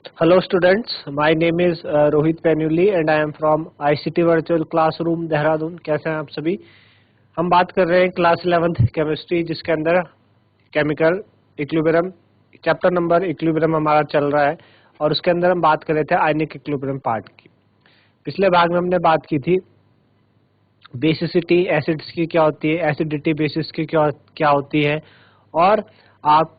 Hello students, my name is Rohit Penuli and I am from ICT Virtual Classroom Dehradun. कैसे हैं आप सभी? हम बात कर रहे हैं क्लास 11th केमिस्ट्री जिसके अंदर chemical equilibrium chapter number equilibrium हमारा चल रहा है और उसके अंदर हम बात कर रहे थे आयनिक इक्विलिब्रियम पार्ट की। पिछले भाग में हमने बात की थी बेसिसिटी एसिड्स की क्या होती है, एसिडिटी बेसिस की क्या होती है और आप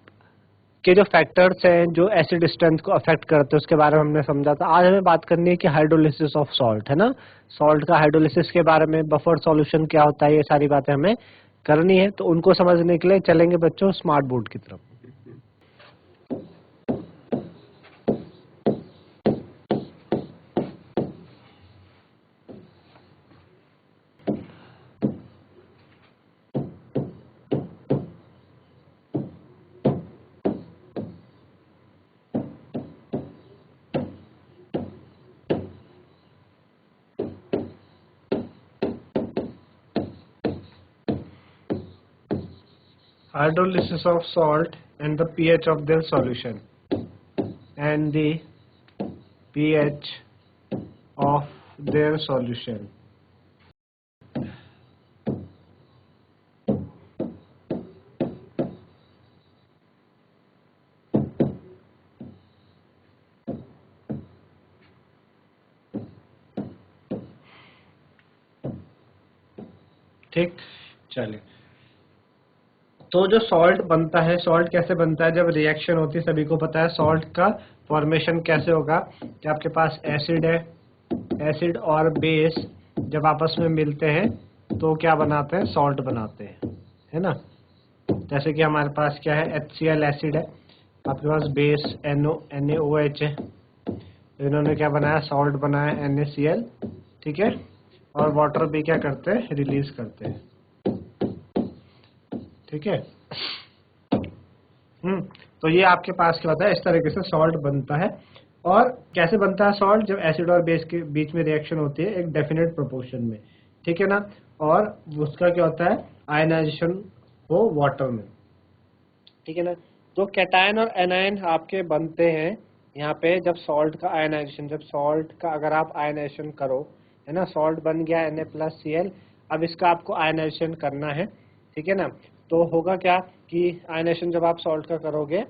के जो फैक्टर्स हैं जो एसिड स्ट्रेंथ को अफेक्ट करते हैं उसके बारे में हमने समझा था। आज हमें बात करनी है कि हाइड्रोलिसिस ऑफ सॉल्ट, है ना, सॉल्ट का हाइड्रोलिसिस के बारे में, बफर सॉल्यूशन क्या होता है, ये सारी बातें हमें करनी है। तो उनको समझने के लिए चलेंगे बच्चों स्मार्ट बोर्ड की तरफ। Hydrolysis of salt and the pH of their solution and the pH of their solution. ठीक, चलिए। तो जो सॉल्ट बनता है, सॉल्ट कैसे बनता है? जब रिएक्शन होती है, सभी को पता है सॉल्ट का फॉर्मेशन कैसे होगा कि आपके पास एसिड है, एसिड और बेस जब आपस में मिलते हैं तो क्या बनाते हैं? सॉल्ट बनाते हैं, है ना। जैसे कि हमारे पास क्या है, HCl एसिड है, आपके पास बेस NaOH है, तो इन्होंने क्या बनाया? सॉल्ट बनाया NaCl, ठीक है। और वाटर भी क्या करते हैं? रिलीज करते हैं, ठीक है। तो ये आपके पास क्या होता है, इस तरीके से सॉल्ट बनता है। और कैसे बनता है सॉल्ट? जब एसिड और बेस के बीच में रिएक्शन होती है एक डेफिनेट प्रोपोर्शन में, ठीक है ना। और उसका क्या होता है? आयनाइजेशन हो वाटर में, ठीक है ना। तो कैटायन और एनायन आपके बनते हैं यहाँ पे जब सॉल्ट का आयनाइजेशन, जब सॉल्ट का अगर आप आयनाइजेशन करो, है ना, सॉल्ट बन गया Na+Cl, अब इसका आपको आयनाइजेशन करना है, ठीक है ना। तो होगा क्या कि आयनाइजेशन जब आप सॉल्ट का करोगे,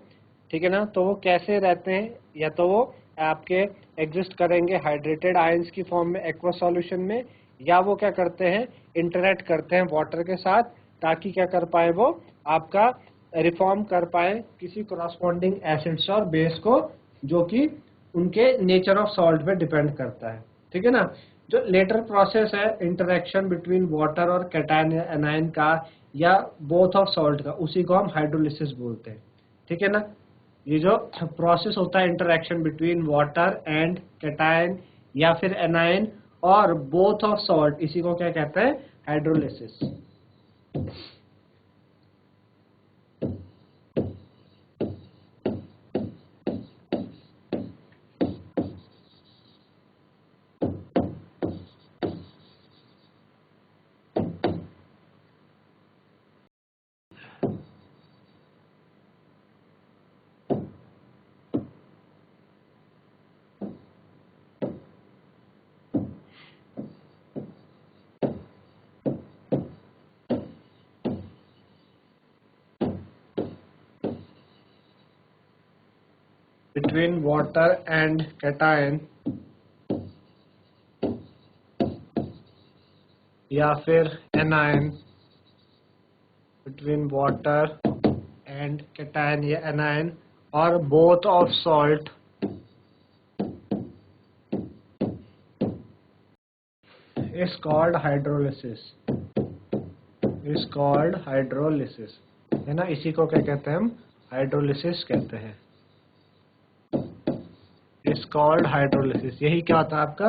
ठीक है ना, तो वो कैसे रहते हैं? या तो वो आपके एग्जिस्ट करेंगे हाइड्रेटेड आयंस की फॉर्म में एक्वस सॉल्यूशन में, या वो क्या करते हैं? इंटरेक्ट करते हैं वाटर के साथ, ताकि क्या कर पाए? वो आपका रिफॉर्म कर पाए किसी करस्पॉन्डिंग एसिड्स और बेस को, जो कि उनके नेचर ऑफ सॉल्ट पे डिपेंड करता है, ठीक है ना। जो लेटर प्रोसेस है इंटरेक्शन बिटवीन वाटर और कैटायन या एनायन का या बोथ ऑफ सॉल्ट का, उसी को हम हाइड्रोलिसिस बोलते हैं, ठीक है ना। ये जो प्रोसेस होता है interaction between water and cation या फिर एनायन और बोथ ऑफ सॉल्ट, इसी को क्या कहते हैं? Hydrolysis. Between water and cation या फिर anion, between water and cation या anion or both of salt is called hydrolysis, is called hydrolysis, है ना। इसी को क्या कहते हैं? हम हाइड्रोलिसिस कहते हैं, is called hydrolysis। यही क्या होता है? आपका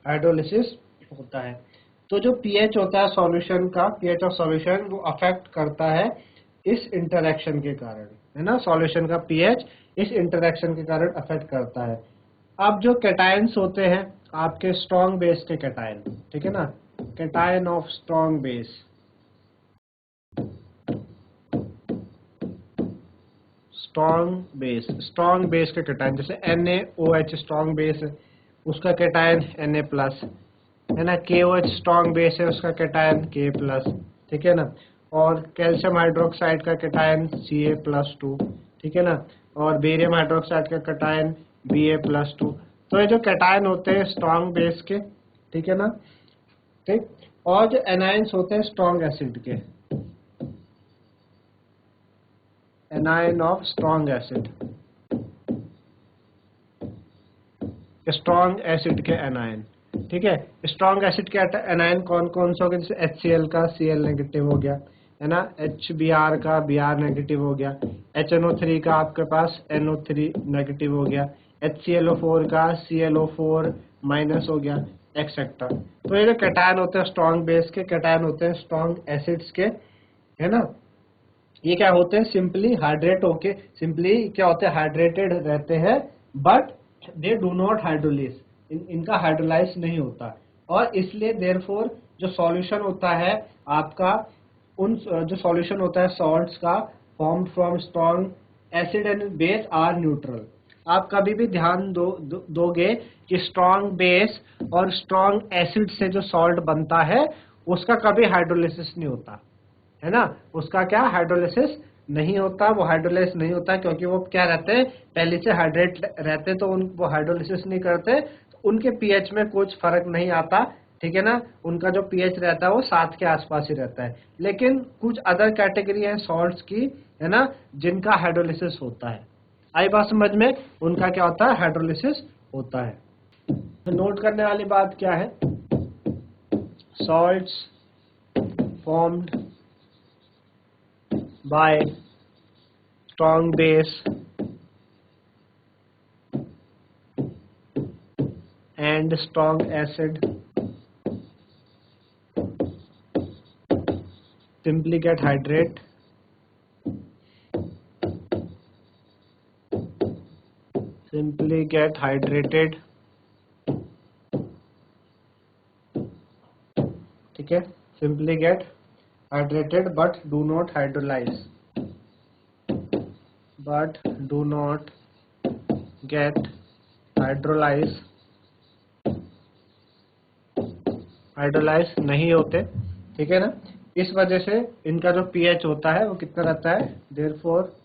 हाइड्रोलिसिस होता है। तो जो pH होता है सॉल्यूशन का, pH ऑफ सॉल्यूशन, वो अफेक्ट करता है इस इंटरेक्शन के कारण, है ना। सॉल्यूशन का pH इस इंटरेक्शन के कारण अफेक्ट करता है। अब जो कैटायंस होते हैं आपके स्ट्रॉन्ग बेस के कैटायन, ठीक है ना, cation of strong base, strong base का कैटायन, जैसे NaOH स्ट्रॉन्ग बेस है, उसका कैटायन Na प्लस है ना, KOH स्ट्रॉन्ग बेस है, उसका कैटायन K प्लस, ठीक है ना, और कैल्शियम हाइड्रोक्साइड का कैटायन Ca+2, ठीक है ना, और बेरियम हाइड्रोक्साइड का कैटायन Ba+2। तो ये जो कैटायन होते हैं स्ट्रॉन्ग बेस के, ठीक है ना, ठीक, और जो एनायंस होते हैं स्ट्रॉन्ग एसिड के, anion of strong acid, strong acid के एनायन, ठीक है। स्ट्रॉन्ग एसिड के एनायन कौन कौन से हो गए, जैसे HCl का Cl नेगेटिव हो गया है ना, HBr का Br नेगेटिव हो गया, HNO3 का आपके पास NO3 नेगेटिव हो गया, HClO4 का ClO4 माइनस हो गया, एक्सेट्रा। तो ये जो कैटायन होते हैं स्ट्रॉन्ग बेस के, कैटायन होते हैं स्ट्रॉन्ग एसिड्स के, है ना, ये क्या होते हैं, सिंपली हाइड्रेट होके, सिंपली क्या होते हैं, हाइड्रेटेड रहते हैं, but they do not hydrolyse, इनका हाइड्रोलाइज नहीं होता, और इसलिए देयरफॉर जो सॉल्यूशन होता है आपका, जो सॉल्यूशन होता है सॉल्ट्स का formed from strong acid and base are neutral. आप कभी भी ध्यान दोगे कि स्ट्रॉन्ग बेस और स्ट्रॉन्ग एसिड से जो सॉल्ट बनता है उसका कभी हाइड्रोलिसिस नहीं होता, है ना, उसका क्या हाइड्रोलिसिस नहीं होता, वो हाइड्रोलाइज नहीं होता, क्योंकि वो क्या रहते हैं, पहले से हाइड्रेट रहते, तो वो हाइड्रोलिसिस नहीं करते, तो उनके पीएच में कुछ फर्क नहीं आता, ठीक है ना, उनका जो पीएच रहता है वो 7 के आसपास ही रहता है। लेकिन कुछ अदर कैटेगरी है सॉल्ट्स की, है ना, जिनका हाइड्रोलिसिस होता है, आई बात समझ में, उनका क्या होता है, हाइड्रोलिसिस होता है। तो नोट करने वाली बात क्या है, salts formed by strong base and strong acid simply get hydrated ठीक है, simply get hydrated but do not hydrolyze, get hydrolyse नहीं होते, ठीक है ना, इस वजह से इनका जो पीएच होता है वो कितना रहता है, देयरफॉर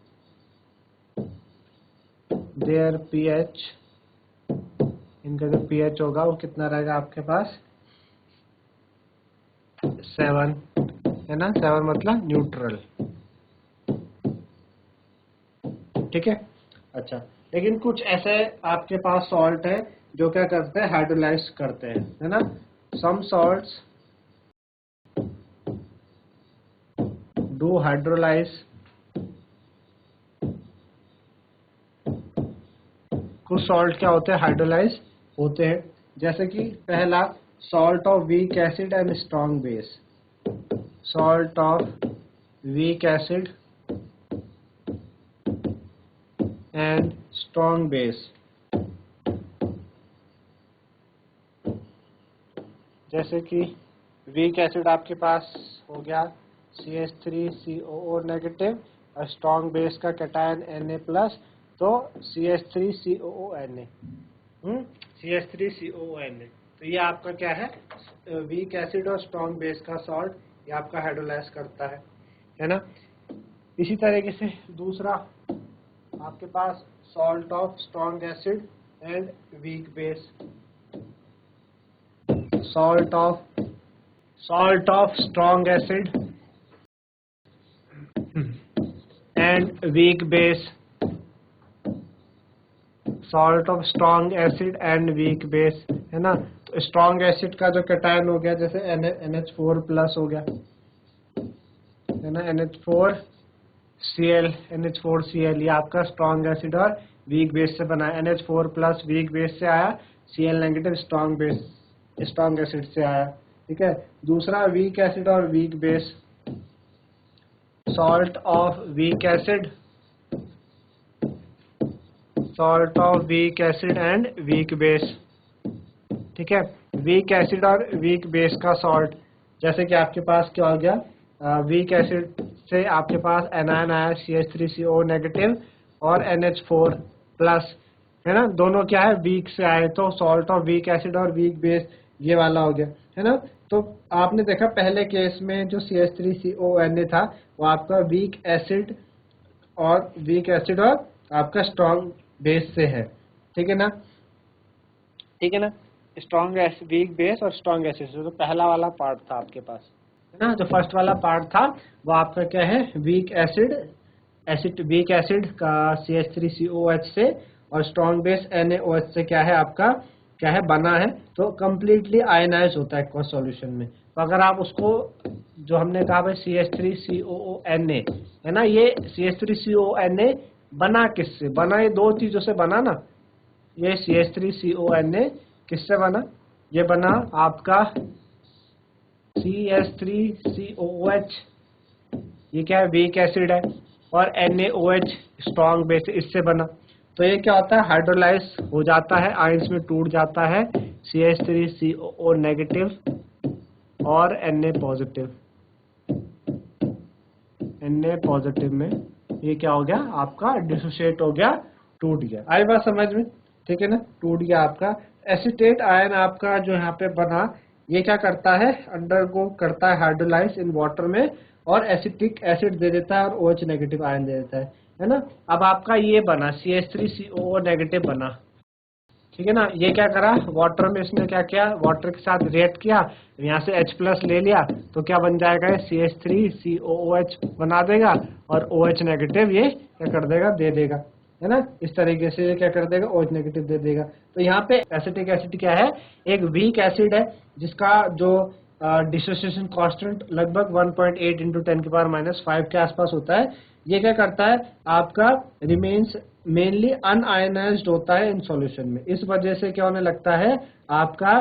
देयर पीएच, इनका जो पीएच होगा वो कितना रहेगा आपके पास, 7, है ना, 7 मतलब न्यूट्रल, ठीक है। अच्छा, लेकिन कुछ ऐसे आपके पास सॉल्ट है जो क्या करते हैं, हाइड्रोलाइज करते हैं, है ना, सम सॉल्ट्स डू हाइड्रोलाइज, कुछ सॉल्ट क्या होते हैं, हाइड्रोलाइज होते हैं, जैसे कि पहला salt of weak acid and strong base, salt of weak acid and strong base, जैसे कि वीक एसिड आपके पास हो गया CH3COO नेगेटिव और स्ट्रॉन्ग बेस का कैटायन Na+, तो CH3COONA, CH3COONA, तो ये आपका क्या है, वीक एसिड और स्ट्रॉन्ग बेस का सॉल्ट, ये आपका हाइड्रोलाइज करता है ना। इसी तरीके से दूसरा आपके पास salt of strong acid and weak base, salt of strong acid and weak base, salt of strong acid and weak base, है ना, तो स्ट्रॉन्ग एसिड का जो कैटायन हो गया, जैसे NH4+ हो गया, है ना, NH4Cl, ये आपका स्ट्रॉन्ग एसिड और वीक बेस से बना है, NH4+ वीक बेस से आया, Cl नेगेटिव स्ट्रॉन्ग एसिड से आया, ठीक है। दूसरा वीक एसिड और weak base, salt of weak acid and weak base, ठीक है। वीक एसिड और वीक बेस का सॉल्ट, जैसे कि आपके पास क्या हो गया, वीक एसिड से आपके पास एनायन आया CH3CO नेगेटिव और NH4 प्लस, है ना, दोनों क्या है वीक से आए, तो सॉल्ट ऑफ वीक एसिड और वीक बेस ये वाला हो गया, है ना। तो आपने देखा पहले केस में जो CH3CONA था वो आपका वीक एसिड और आपका स्ट्रॉन्ग बेस से है, ठीक है ना, ठीक है ना। स्ट्रॉन्ग वीक बेस और स्ट्रॉन्ग एसिड से, तो पहला वाला पार्ट था आपके पास, है ना। जो फर्स्ट वाला पार्ट था वो आपका क्या है वीक एसिड का CH3COH से और स्ट्रॉन्ग बेस NaOH से क्या है आपका क्या है बना है, तो कंप्लीटली आयनाइज होता है एक्वस सॉल्यूशन में। तो अगर आप उसको जो हमने कहा भाई CH3COONA है ना, ये CH3CONA बना किससे बना, ये दो चीजों से बना ना। ये CH3CONA किससे बना, ये बना आपका CH3COOH, ये क्या है वीक एसिड है, और NaOH स्ट्रॉन्ग बेस इससे बना। तो ये क्या होता है हाइड्रोलाइज हो जाता है, आयंस में टूट जाता है CH3COO नेगेटिव और Na पॉजिटिव में ये क्या हो गया आपका डिसोसिएट हो गया, टूट गया। आई बात समझ में, ठीक है ना, टूट गया आपका। एसीटेट आयन आपका जो यहाँ पे बना ये क्या करता है अंडरगो करता है हाइड्रोलाइज इन वाटर में और एसिटिक एसिड दे देता है और OH नेगेटिव आयन दे देता है ना। अब आपका ये बना CH3COO नेगेटिव बना, ठीक है ना। ये क्या करा वाटर में इसने क्या किया वाटर के साथ रिएक्ट किया, यहाँ से H प्लस ले लिया तो क्या बन जाएगा CH3COOH बना देगा और OH नेगेटिव ये क्या कर देगा दे देगा, है ना। इस तरीके से ये क्या कर देगा OH नेगेटिव दे देगा। तो यहाँ पे एसिटिक एसिड क्या है एक वीक एसिड है जिसका जो डिसोसिएशन कांस्टेंट लगभग 1.8 इंटू 10⁻⁵ के आसपास होता है। ये क्या करता है आपका रिमेन्स मेनली अनआयनाइज्ड होता है इन सॉल्यूशन में। इस वजह से क्या होने लगता है आपका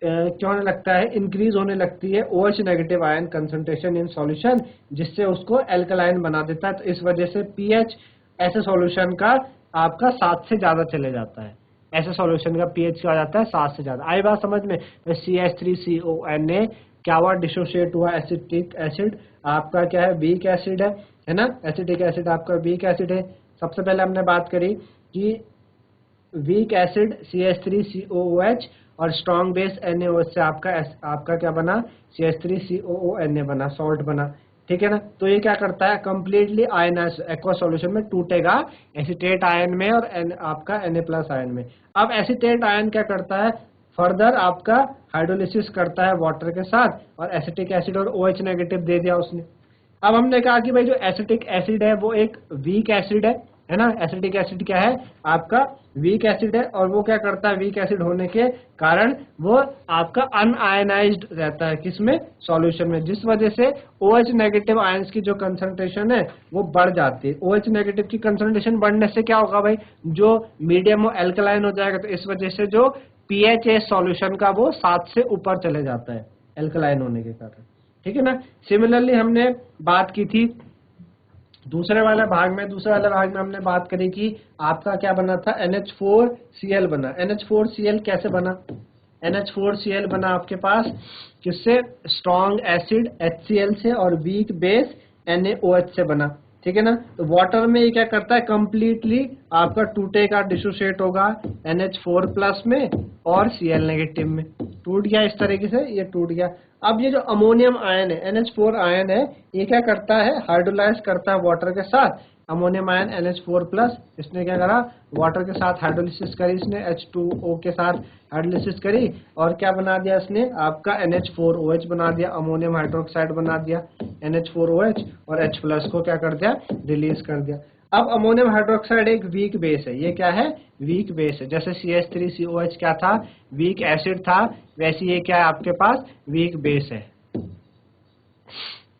क्या होने लगता है इंक्रीज होने लगती है OH negative ion concentration in solution, जिससे उसको एल्कलाइन बना देता है। तो इस वजह से pH ऐसे सॉल्यूशन का आपका 7 से ज्यादा चले जाता है, ऐसे सॉल्यूशन का pH क्या हो जाता है 7 से ज्यादा। आई बात समझ में। CH3CONA क्या हुआ डिसोसिएट हुआ एसिटिक एसिड आपका क्या है वीक एसिड है ना। एसिटिक एसिड आपका वीक एसिड है। सबसे पहले हमने बात करी कि वीक एसिड CH3COOH और स्ट्रॉन्ग बेस NaOH से आपका क्या बना CH3COONA बना, सॉल्ट बना, ठीक है ना। तो ये क्या करता है कंप्लीटली आयनाइज एक्वा सॉल्यूशन में टूटेगा एसिटेट आयन में और आपका Na+ आयन में। अब एसिटेट आयन क्या करता है फर्दर आपका हाइड्रोलिसिस करता है वाटर के साथ और एसिटिक एसिड और OH नेगेटिव दे दिया उसने। अब हमने कहा कि भाई जो एसिटिक एसिड है वो एक वीक एसिड है ना। एसिटिक एसिड क्या है आपका वीक एसिड है और वो क्या करता है वीक एसिड होने के कारण वो आपका अनआयनाइज्ड रहता है किसमें सॉल्यूशन में, जिस वजह से OH नेगेटिव आयंस की जो कंसंट्रेशन है वो बढ़ जाती है। OH नेगेटिव की कंसंट्रेशन बढ़ने से क्या होगा भाई जो मीडियम वो एल्कलाइन हो जाएगा, तो इस वजह से जो pH सॉल्यूशन का वो 7 से ऊपर चले जाता है एल्कलाइन होने के कारण, ठीक है ना। सिमिलरली हमने बात की थी दूसरे वाले भाग में हमने बात करी कि आपका क्या बना था NH4Cl बना। NH4Cl कैसे बना, NH4Cl बना आपके पास किससे स्ट्रॉन्ग एसिड HCl से और वीक बेस NaOH से बना, ठीक है ना। तो वाटर में ये क्या करता है कंप्लीटली आपका टूटेगा डिसोसिएट होगा NH4+ में और Cl नेगेटिव में, टूट गया इस तरीके से ये टूट गया। अब ये जो अमोनियम आयन है NH4 आयन है ये क्या करता है हाइड्रोलाइज करता है वाटर के साथ। अमोनियम आयन NH4+, इसने क्या करा वाटर के साथ हाइड्रोलिसिस करी, इसने H2O के साथ हाइड्रोलिसिस करी और क्या बना दिया इसने आपका NH4OH बना दिया, अमोनियम हाइड्रोक्साइड बना दिया NH4OH और H+ को क्या कर दिया रिलीज कर दिया। अब अमोनियम हाइड्रोक्साइड एक वीक बेस है, ये क्या है वीक बेस है। जैसे CH3COH क्या था वीक एसिड था, वैसे ये क्या है आपके पास वीक बेस है,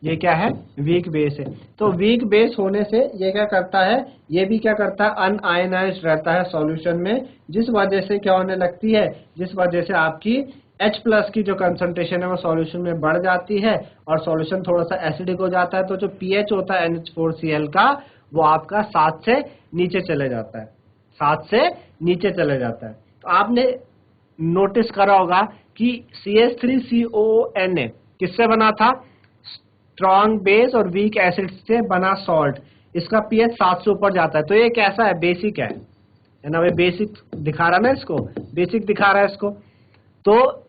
ये क्या है वीक बेस है। तो वीक बेस होने से ये क्या करता है ये भी क्या करता है अनआयनाइज्ड रहता है सॉल्यूशन में, जिस वजह से क्या होने लगती है जिस वजह से आपकी H+ की जो कंसंट्रेशन है वो सॉल्यूशन में बढ़ जाती है और सॉल्यूशन थोड़ा सा एसिडिक हो जाता है। तो जो pH होता है NH4Cl का वो आपका 7 से नीचे चले जाता है, 7 से नीचे चले जाता है। तो आपने नोटिस करा होगा कि CH3CONA किससे बना था स्ट्रॉन्ग बेस और वीक एसिड से बना सॉल्ट। इसका पीएच 7 से ऊपर जाता है, तो ये कैसा है, बेसिक है ना, वे बेसिक दिखा रहा है ना, इसको बेसिक दिखा रहा है इसको। तो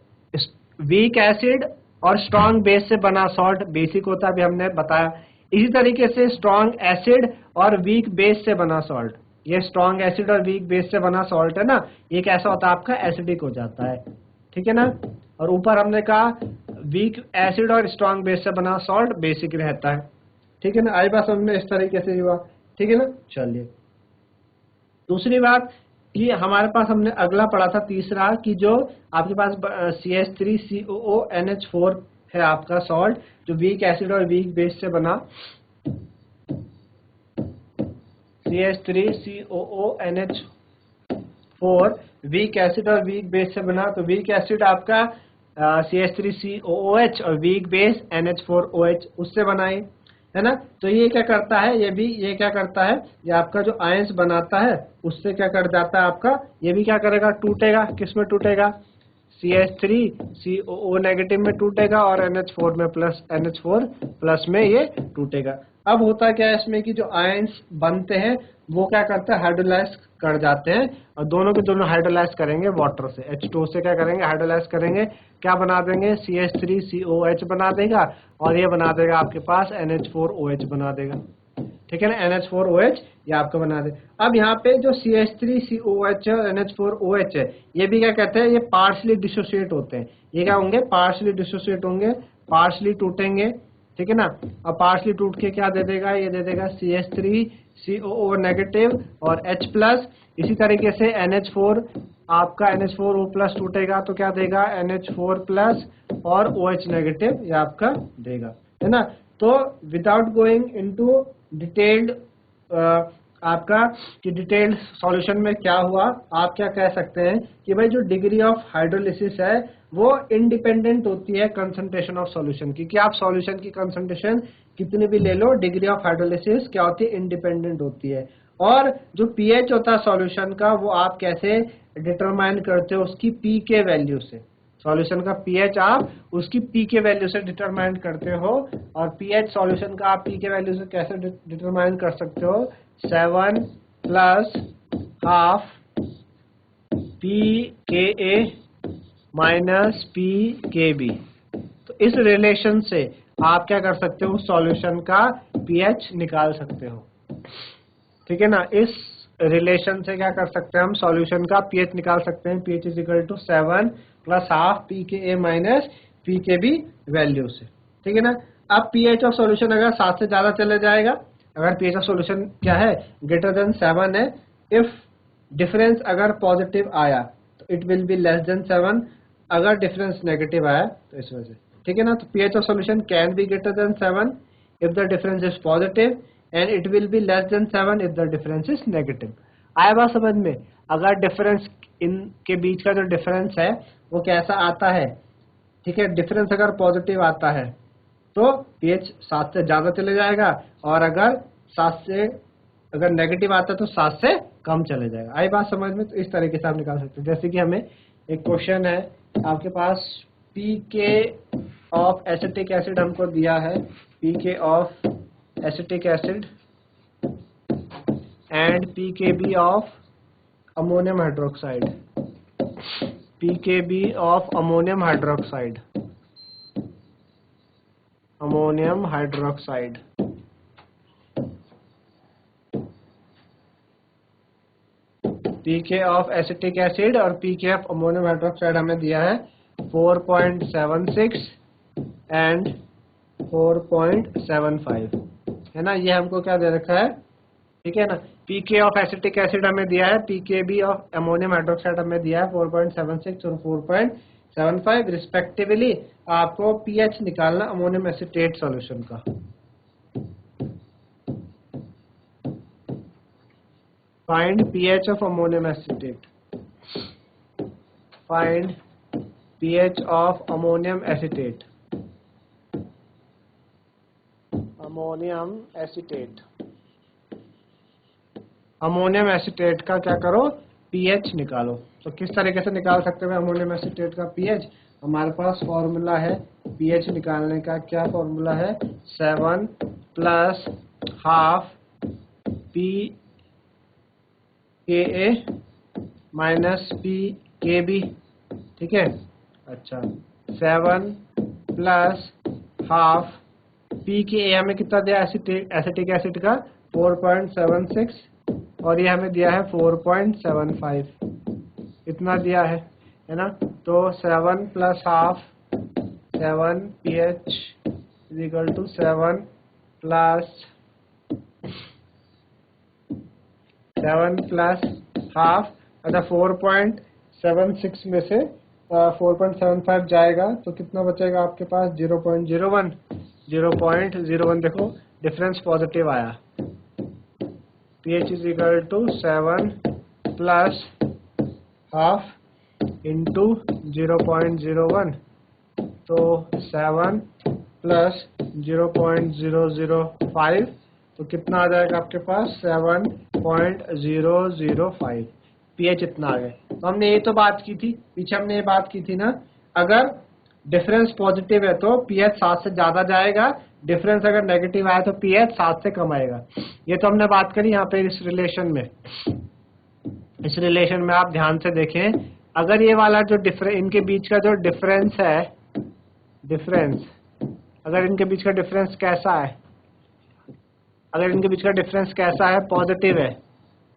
वीक एसिड और स्ट्रॉन्ग बेस से बना सॉल्ट बेसिक होता है, अभी हमने बताया। इसी तरीके से स्ट्रॉन्ग एसिड और वीक बेस से बना सॉल्ट, ये स्ट्रॉन्ग एसिड और वीक बेस से बना सॉल्ट है ना, ये कैसा होता है आपका, एसिडिक हो जाता है, ठीक है ना। और ऊपर हमने कहा वीक एसिड और स्ट्रॉन्ग बेस से बना सॉल्ट बेसिक रहता है, ठीक है ना। आई बात समझ में, इस तरीके से हुआ, ठीक है ना। चलिए दूसरी बात कि हमारे पास हमने अगला पढ़ा था तीसरा, कि जो आपके पास CH3COONH4 है आपका सॉल्ट, जो वीक एसिड और वीक बेस से बना, CH3COONH4 वीक एसिड और वीक बेस से बना। तो वीक एसिड आपका CH3COOH और वीक बेस NH4OH उससे बनाए, है ना। तो ये क्या करता है, ये क्या करता है, ये आपका जो आयंस बनाता है उससे क्या कर जाता है आपका, ये भी क्या करेगा, टूटेगा। किस में टूटेगा, CH3COO नेगेटिव में टूटेगा और NH4 प्लस में ये टूटेगा। अब होता क्या है इसमें कि जो आयंस बनते हैं वो क्या करते हैं, हाइड्रोलाइज कर जाते हैं, और दोनों के दोनों हाइड्रोलाइज करेंगे वाटर से, H2O से क्या करेंगे, हाइड्रोलाइज करेंगे, क्या बना देंगे, CH3COH बना देगा, और ये बना देगा आपके पास NH4OH बना देगा, ठीक है ना। NH4OH ये आपका बना दे। अब यहाँ पे जो CH3COH है और NH4OH है, ये भी क्या कहते हैं, ये पार्शली डिसोसिएट होते हैं। ये क्या होंगे, पार्शली डिसोसिएट होंगे, पार्शली टूटेंगे, ठीक है ना। अब पार्शली टूट के क्या दे देगा, ये दे देगा CH3COO नेगेटिव और H प्लस। इसी तरीके से NH4 आपका NH4O प्लस टूटेगा तो क्या देगा, NH4 प्लस और OH नेगेटिव ये आपका देगा, है ना। तो विदाउट गोइंग इनटू डिटेल्ड आपका कि डिटेल्ड सॉल्यूशन में क्या हुआ, आप क्या कह सकते हैं कि भाई जो डिग्री ऑफ हाइड्रोलिसिस है वो इंडिपेंडेंट होती है कंसंट्रेशन ऑफ सॉल्यूशन की, कि आप सॉल्यूशन की कंसंट्रेशन कितनी भी ले लो, डिग्री ऑफ हाइड्रोलिसिस क्या होती है, इंडिपेंडेंट होती है। और जो पीएच होता है सॉल्यूशन का, वो आप कैसे डिटरमाइन करते हो, उसकी पी के वैल्यू से। सॉल्यूशन का पीएच आप उसकी पी के वैल्यू से डिटरमाइन करते हो, और पीएच सॉल्यूशन का आप पी के वैल्यू से कैसे डिटरमाइन कर सकते हो, 7 plus half pKa minus pKb। तो इस रिलेशन से आप क्या कर सकते हो, सॉल्यूशन का पीएच निकाल सकते हो, ठीक है ना। इस रिलेशन से क्या कर सकते हैं हम, सॉल्यूशन का पीएच निकाल सकते हैं, pH is equal to 7 plus half pKa minus pKb value से, ठीक है ना। अब पीएच ऑफ सॉल्यूशन अगर 7 से ज्यादा चले जाएगा, अगर पीएच ऑफ सॉल्यूशन क्या है, ग्रेटर देन 7 है, इफ डिफरेंस अगर पॉजिटिव आया तो it will be less than 7, अगर डिफरेंस नेगेटिव आया तो इस वजह से, ठीक है ना। तो pH of solution can be greater than 7 if the difference is positive, and it will be less than 7 if the difference is negative. आया बात समझ में। अगर डिफरेंस इनके बीच का जो डिफरेंस है वो कैसा आता है, ठीक है, डिफरेंस अगर पॉजिटिव आता है तो पीएच 7 से ज्यादा चले जाएगा, और अगर 7 से अगर नेगेटिव आता है तो 7 से कम चले जाएगा। आई बात समझ में। तो इस तरीके से आप निकाल सकते हैं। जैसे कि हमें एक क्वेश्चन है, आपके पास पीके ऑफ एसिटिक एसिड हमको दिया है, pK of acetic acid and pKb of ammonium hydroxide, pKb of ammonium hydroxide, ammonium hydroxide. PK of acetic acid और पीके ऑफ अमोनियम हाइड्रोक्साइड हमें दिया है 4.76 एंड 4.75, है ना। ये हमको क्या दे रखा है, ठीक है ना। पीके ऑफ एसिटिक एसिड हमें दिया है, पीकेबी ऑफ अमोनियम हाइड्रोक्साइड हमें दिया है 4.76 और 4.75 रिस्पेक्टिवली। आपको पीएच निकालना अमोनियम एसिटेट सॉल्यूशन का। Find pH of ammonium acetate, find pH of ammonium acetate, ammonium acetate. Ammonium acetate का क्या करो, पीएच निकालो। तो किस तरीके से निकाल सकते हैं अमोनियम एसिटेट का पीएच, हमारे पास फॉर्मूला है पीएच निकालने का। क्या फॉर्मूला है, 7 plus half PKA minus PKB, ठीक है। अच्छा 7 प्लस हाफ PKA हमें कितना दिया एसिटिक एसिड का 4.76 और ये हमें दिया है 4.75, इतना दिया है ना। तो 7 plus half 7 pH is equal to 7 plus half, अच्छा 4.76 में से 4.75 जाएगा तो कितना बचेगा आपके पास 0.01 देखो डिफरेंस पॉजिटिव आया। pH is equal to 7 plus half into 0.01, तो 7 प्लस 0.005 तो कितना आ जाएगा आपके पास 7.005, pH इतना आ गया। तो हमने ये तो बात की थी, पीछे हमने ये बात की थी ना, अगर डिफरेंस पॉजिटिव है तो pH 7 से ज्यादा जाएगा, डिफरेंस अगर नेगेटिव आया तो pH 7 से कम आएगा। ये तो हमने बात करी यहाँ पे इस रिलेशन में। इस रिलेशन में आप ध्यान से देखें, अगर ये वाला जो इनके बीच का जो डिफरेंस है, अगर इनके बीच का डिफरेंस कैसा है, अगर इनके बीच का डिफरेंस कैसा है, पॉजिटिव है,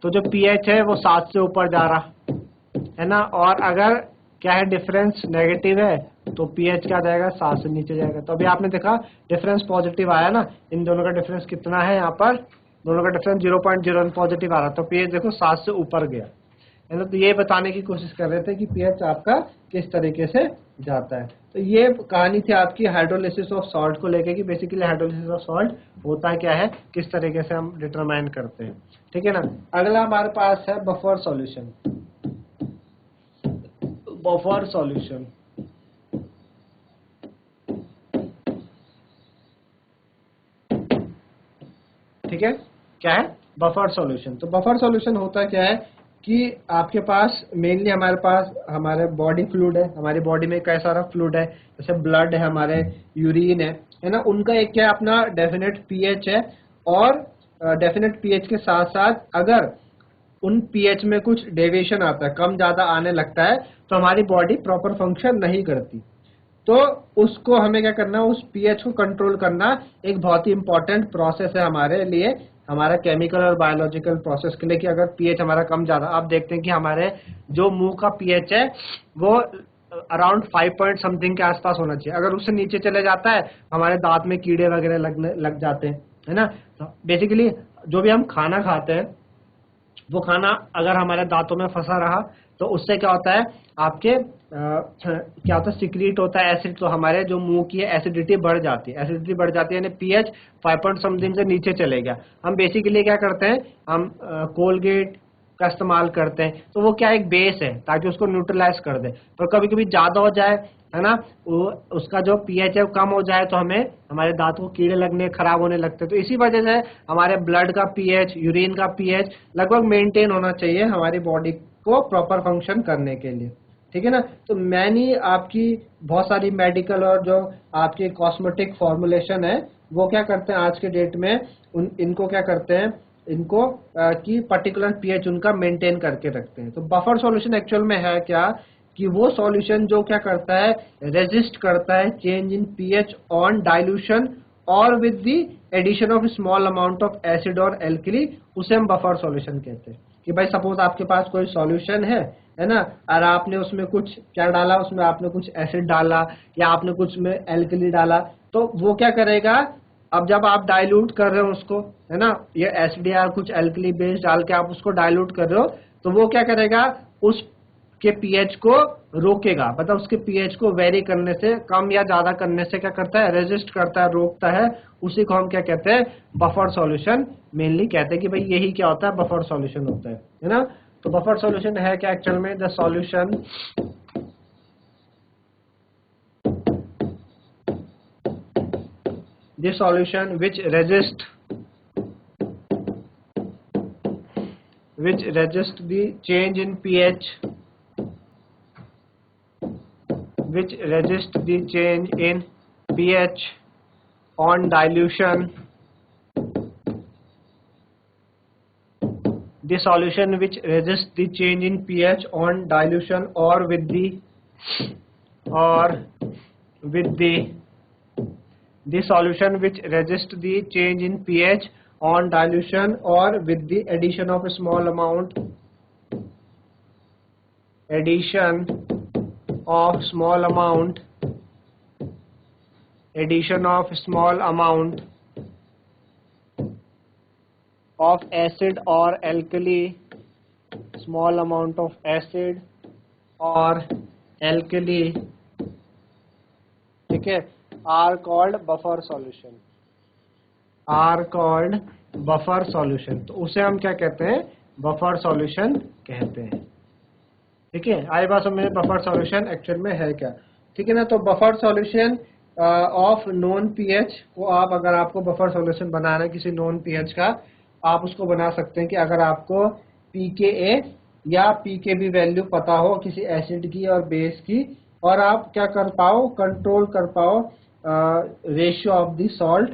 तो जो pH है वो 7 से ऊपर जा रहा है ना। और अगर क्या है डिफरेंस नेगेटिव है तो pH क्या जाएगा 7 से नीचे जाएगा। तो अभी आपने देखा डिफरेंस पॉजिटिव आया ना, इन दोनों का डिफरेंस कितना है, यहाँ पर दोनों का डिफरेंस 0.01 पॉजिटिव आ रहा, तो pH देखो 7 से ऊपर गया है ना। तो ये बताने की कोशिश कर रहे थे कि pH आपका किस तरीके से जाता है। तो ये कहानी थी आपकी हाइड्रोलिसिस ऑफ सॉल्ट को लेके कि बेसिकली हाइड्रोलिसिस ऑफ सॉल्ट होता क्या है, किस तरीके से हम डिटरमाइन करते हैं, ठीक है ना। अगला हमारे पास है बफर सॉल्यूशन। बफर सॉल्यूशन ठीक है, क्या है बफर सॉल्यूशन। तो बफर सॉल्यूशन होता क्या है कि आपके पास मेनली हमारे पास हमारे बॉडी फ्लूइड है, हमारी बॉडी में कई सारा फ्लूइड है, जैसे ब्लड है, हमारे यूरिन है ना, उनका एक क्या अपना डेफिनेट पीएच है। और डेफिनेट पीएच के साथ साथ अगर उन पीएच में कुछ डेविएशन आता है, कम ज्यादा आने लगता है, तो हमारी बॉडी प्रॉपर फंक्शन नहीं करती। तो उसको हमें क्या करना, उस पीएच को कंट्रोल करना एक बहुत ही इंपॉर्टेंट प्रोसेस है हमारे लिए, हमारा केमिकल और बायोलॉजिकल प्रोसेस के लिए, कि अगर पीएच हमारा कम ज्यादा, आप देखते हैं कि हमारे जो मुंह का पीएच है वो अराउंड 5 पॉइंट समथिंग के आसपास होना चाहिए। अगर उससे नीचे चले जाता है हमारे दांत में कीड़े वगैरह लगने लग जाते हैं, है ना। तो बेसिकली जो भी हम खाना खाते हैं वो खाना अगर हमारे दांतों में फंसा रहा तो उससे क्या होता है, आपके क्या होता है, सिक्रीट होता है एसिड, तो हमारे जो मुंह की एसिडिटी बढ़ जाती है, यानी पीएच 5 पॉइंट समथिंग से नीचे चले गया। हम बेसिकली क्या करते हैं, हम कोलगेट का इस्तेमाल करते हैं, तो वो क्या एक बेस है ताकि उसको न्यूट्रलाइज कर दे। तो कभी कभी ज्यादा हो जाए, है ना, वो उसका जो पीएच है वो कम हो जाए तो हमें हमारे दांत को कीड़े लगने, खराब होने लगते हैं। तो इसी वजह से हमारे ब्लड का पीएच, यूरिन का पीएच लगभग मेंटेन होना चाहिए हमारी बॉडी को प्रॉपर फंक्शन करने के लिए, ठीक है ना। तो मैंने आपकी बहुत सारी मेडिकल और जो आपके कॉस्मेटिक फॉर्मुलेशन है वो क्या करते हैं आज के डेट में, इनको क्या करते हैं, इनको की पर्टिकुलर पीएच उनका मेंटेन करके रखते हैं। तो बफर सॉल्यूशन एक्चुअल में है क्या कि वो सॉल्यूशन जो क्या करता है, रेजिस्ट करता है change in pH on dilution और with the addition of small amount of acid और एल्कली, उसे हम बफर सॉल्यूशन कहते हैं। कि भाई सपोज आपके पास कोई सॉल्यूशन है ना, और आपने उसमें कुछ क्या डाला, उसमें आपने कुछ एसिड डाला या आपने कुछ में एल्कली डाला, तो वो क्या करेगा, अब जब आप डाइल्यूट कर रहे हो उसको, है ना, ये एसिड या कुछ एल्कली बेस डाल के आप उसको डाइल्यूट कर रहे हो, तो वो क्या करेगा, उस के पीएच को रोकेगा, मतलब उसके पीएच को वेरी करने से, कम या ज्यादा करने से क्या करता है, रेजिस्ट करता है, रोकता है। उसी को हम क्या कहते हैं, बफर सॉल्यूशन मेनली कहते हैं कि भाई यही क्या होता है, बफर सॉल्यूशन होता है ना। तो बफर सॉल्यूशन है क्या एक्चुअल में, the solution which resist the change in pH, on dilution the solution which resists the change in pH on dilution or with the solution which resists the change in pH on dilution or with the addition of a small amount of acid or alkali, small amount of acid or alkali, ठीक है, are called buffer solution. तो उसे हम क्या कहते हैं? Buffer solution कहते हैं. ठीक है, आई बात समझ में बफर सॉल्यूशन एक्चुअल में है क्या. ठीक है ना. तो buffer solution of non pH को आप, अगर आपको बफर सॉल्यूशन बनाना है किसी नॉन पीएच का, आप उसको बना सकते हैं कि अगर आपको pKa या pKb वैल्यू पता हो किसी एसिड की और बेस की, और आप क्या कर पाओ, कंट्रोल कर पाओ ratio of the salt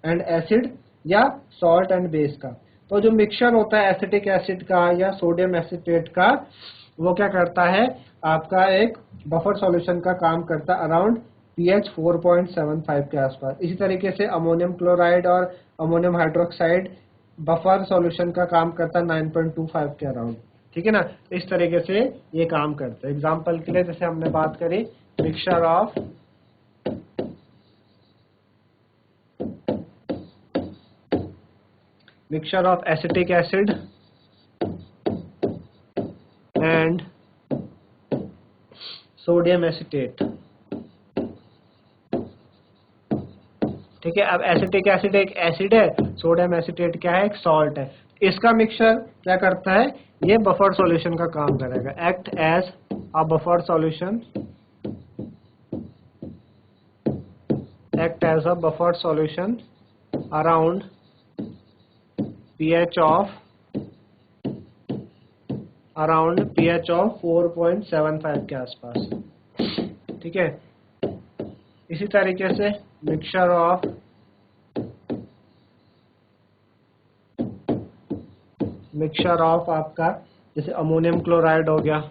and acid या सॉल्ट एंड बेस का. तो जो मिक्सचर होता है एसिटिक एसिड का या सोडियम एसीटेट का, वो क्या करता है, आपका एक बफर सॉल्यूशन का काम करता है अराउंड pH 4.75 के आसपास. इसी तरीके से अमोनियम क्लोराइड और अमोनियम हाइड्रोक्साइड बफर सॉल्यूशन का काम करता है 9.25 के अराउंड. ठीक है ना. इस तरीके से ये काम करता है. एग्जांपल के लिए जैसे हमने बात करी mixture of acetic acid and sodium acetate. ठीक है. अब एसिटिक एसिड एक एसिड है, सोडियम एसीटेट क्या है, एक सॉल्ट है. इसका मिक्सचर क्या करता है, ये बफर सॉल्यूशन का काम करेगा. Act as a buffer solution around pH of 4.75 के आसपास. ठीक है. इसी तरीके से मिक्सचर ऑफ आपका जैसे अमोनियम क्लोराइड हो गया.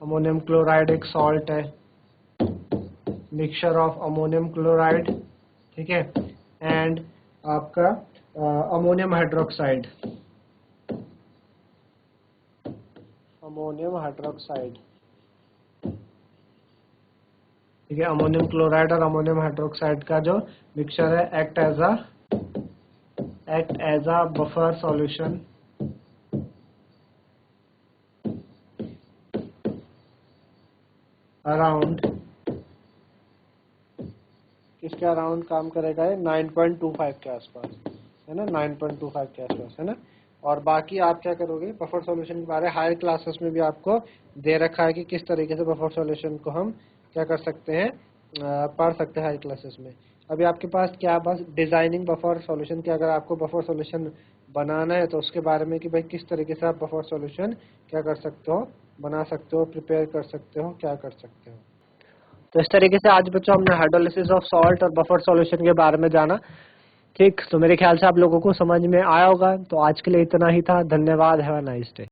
अमोनियम क्लोराइड एक सॉल्ट है. मिक्सचर ऑफ अमोनियम क्लोराइड, ठीक है, एंड आपका अमोनियम हाइड्रोक्साइड. ठीक है. अमोनियम क्लोराइड और अमोनियम हाइड्रोक्साइड का जो मिक्सचर है act as a buffer solution around, किसके अराउंड काम करेगा, ये 9.25 के आसपास है ना. 9.25 के आसपास है ना. और बाकी आप क्या करोगे, बफर सॉल्यूशन के बारे में हायर क्लासेस में भी आपको दे रखा है कि किस तरीके से बफर सॉल्यूशन को हम क्या कर सकते हैं, पढ़ सकते हैं हायर क्लासेस में. अभी आपके पास क्या, बस डिजाइनिंग बफर सॉल्यूशन की, अगर आपको बफर सॉल्यूशन बनाना है तो उसके बारे में कि भाई किस तरीके से आप बफर सॉल्यूशन क्या कर सकते हो, बना सकते हो, प्रिपेयर कर सकते हो, क्या कर सकते हो. तो इस तरीके से आज बच्चों हमने हाइड्रोलिसिस ऑफ सॉल्ट और बफर सॉल्यूशन के बारे में जाना. ठीक. तो मेरे ख्याल से आप लोगों को समझ में आया होगा. तो आज के लिए इतना ही था. धन्यवाद. Have a nice day.